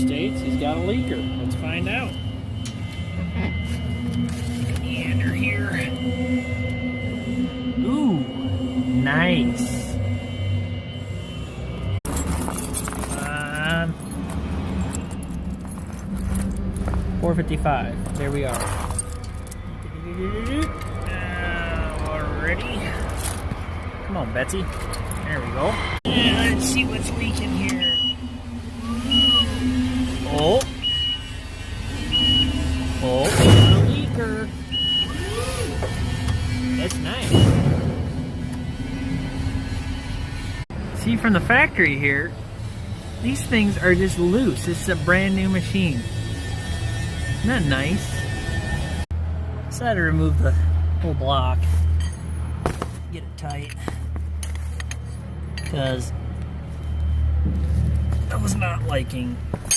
states he's got a leaker. Let's find out. Meander here. Ooh, nice. 455. There we are. Already. Come on, Betsy. There we go. Let's see what's leaking here. Oh. Oh, a leaker. That's nice. See, from the factory here, these things are just loose. This is a brand new machine. Isn't that nice? Decided to remove the whole block. Get it tight. Because I was not liking